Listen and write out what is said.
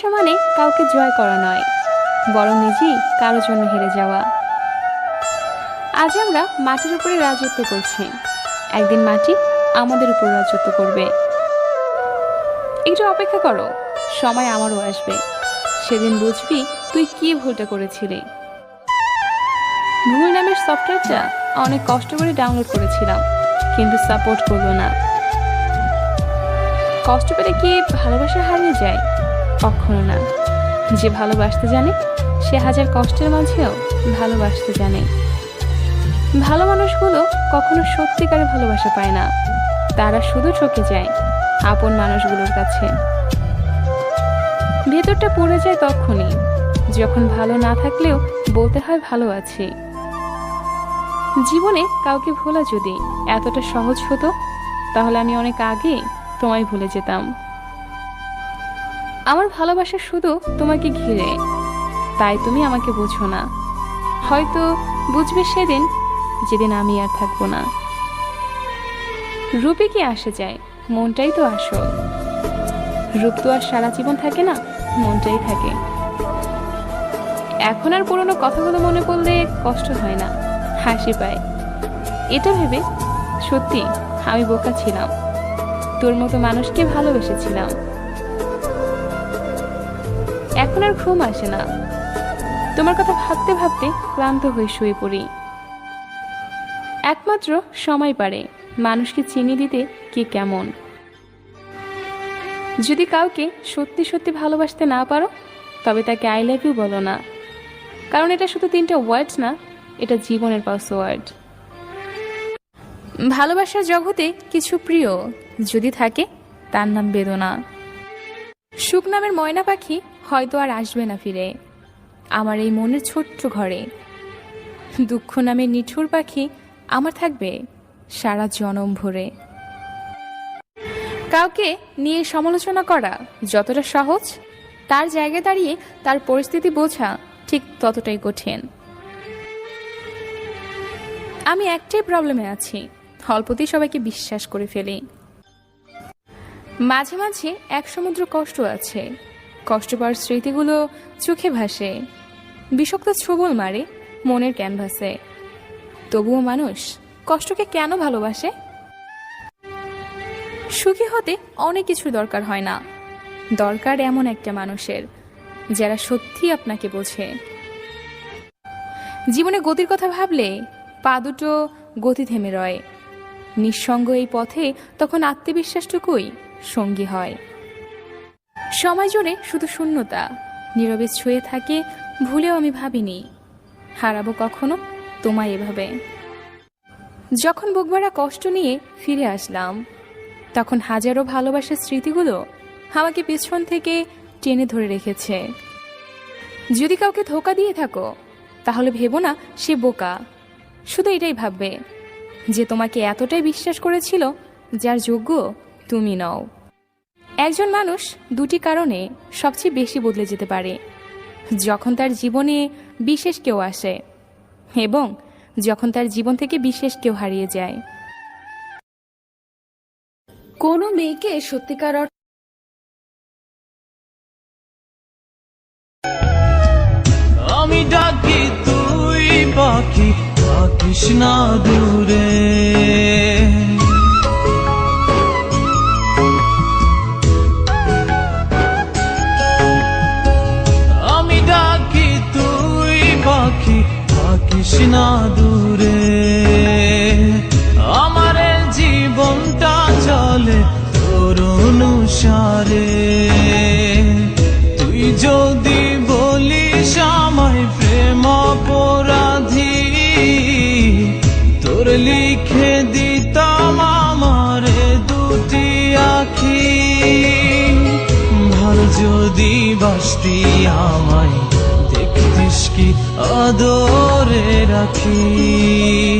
ভালোবাসা মানে কাউকে জয় করা নয়, বরং নিজেই কারোর জন্য হেরে যাওয়া। আজ আমরা মাটির উপরে রাজত্ব করছি, একদিন মাটি আমাদের উপর রাজত্ব করবে। একটু অপেক্ষা করো, সময় আমারও আসবে। সেদিন বুঝবি তুই কি ভুলটা করেছিলি। ভুল নামের সফটওয়্যারটা অনেক কষ্ট করে ডাউনলোড করেছিলাম, কিন্তু সাপোর্ট করলো না। কষ্ট পেলে কি ভালোবাসা হারিয়ে যায়? কখনো না। যে ভালোবাসতে জানে সে হাজার কষ্টের মাঝেও ভালোবাসতে জানে। ভালো মানুষগুলো কখনো সত্যিকারের ভালোবাসা পায় না, তারা শুধু ঠকে যায় আপন মানুষগুলোর কাছে। ভেতরটা পড়ে যায় তখনই যখন ভালো না থাকলেও বলতে হয় ভালো আছি। জীবনে কাউকে ভোলা যদি এতটা সহজ হতো, তাহলে আমি অনেক আগে তোমায় ভুলে যেতাম। আমার ভালোবাসা শুধু তোমাকে ঘিরে, তাই তুমি আমাকে বুঝো না। হয়তো বুঝবে সেদিন, যেদিন আমি আর থাকবো না। রূপে কি আসে যায়, মনটাই তো আসল। রূপ তো আর সারা জীবন থাকে না, মনটাই থাকে। এখন আর পুরনো কথাগুলো মনে পড়লে কষ্ট হয় না, হাসি পায়। এটা ভেবে সত্যি আমি বোকা ছিলাম, তোর মতো মানুষকে ভালোবেসেছিলাম। এখন আর ঘুম আসে না, তোমার কথা ভাবতে ভাবতে ক্লান্ত হয়ে শুয়ে পড়ি। একমাত্র সময় পারে মানুষকে চিনি দিতে কে কেমন। যদি কাউকে সত্যি সত্যি ভালোবাসতে না পারো, তবে তাকে আই লাভ ইউ বলো না, কারণ এটা শুধু 3টা ওয়ার্ডস না, এটা জীবনের পাসওয়ার্ড। ভালোবাসার জগতে কিছু প্রিয় যদি থাকে, তার নাম বেদনা। সুখ নামের ময়না পাখি হয়তো আর আসবে না ফিরে আমার এই মনের ছোট্ট ঘরে। দুঃখ নামের নিঠুর পাখি আমার থাকবে সারা জনম ভরে। কাউকে নিয়ে সমালোচনা করা যতটা সহজ, তার জায়গায় দাঁড়িয়ে তার পরিস্থিতি বোঝা ঠিক ততটাই কঠিন। আমি একটাই প্রবলেমে আছি, অল্পতেই সবাইকে বিশ্বাস করে ফেলি। মাঝে মাঝে এক সমুদ্র কষ্ট আছে, কষ্ট পাওয়ার স্মৃতিগুলো চোখে ভাসে, বিষাক্ত ছোবল মারে মনের ক্যানভাসে। তবুও মানুষ কষ্টকে কেন ভালোবাসে? সুখী হতে অনেক কিছু দরকার হয় না, দরকার এমন একটা মানুষের যারা সত্যি আপনাকে বোঝে। জীবনে গতির কথা ভাবলে পা দুটো গতি থেমে রয়। নিঃসঙ্গ এই পথে তখন আত্মবিশ্বাসটুকুই সঙ্গী হয়। সময় জুড়ে শুধু শূন্যতা নীরবে ছুঁয়ে থাকে, ভুলেও আমি ভাবিনি হারাবো কখনো তোমায় এভাবে। যখন বুকভরা কষ্ট নিয়ে ফিরে আসলাম, তখন হাজারো ভালোবাসার স্মৃতিগুলো আমাকে পেছন থেকে টেনে ধরে রেখেছে। যদি কাউকে ধোঁকা দিয়ে থাকো, তাহলে ভেবো না সে বোকা, শুধু এটাই ভাববে যে তোমাকে এতটাই বিশ্বাস করেছিল যার যোগ্য তুমি নও। একজন মানুষ 2টি কারণে সবচেয়ে বেশি বদলে যেতে পারে: যখন তার জীবনে বিশেষ কেউ আসে এবং যখন তার জীবন থেকে বিশেষ কেউ হারিয়ে যায়। কোনো মেয়েকে সত্যিকার আমি ডাকি তুই পাখি, থাকিস না দূরে। আমি ডাকি তুই পাখি, থাকিস না দূরে। আমার জীবনটা চলে তোর অনুসারে। তুই যদি বলিস আমায় প্রেম অপরাধী, তোর লিখে দিতাম আমার 2টি আখি। ভালো যদি বাসতি আমায়, দেখতিস কি আদরে রাখি।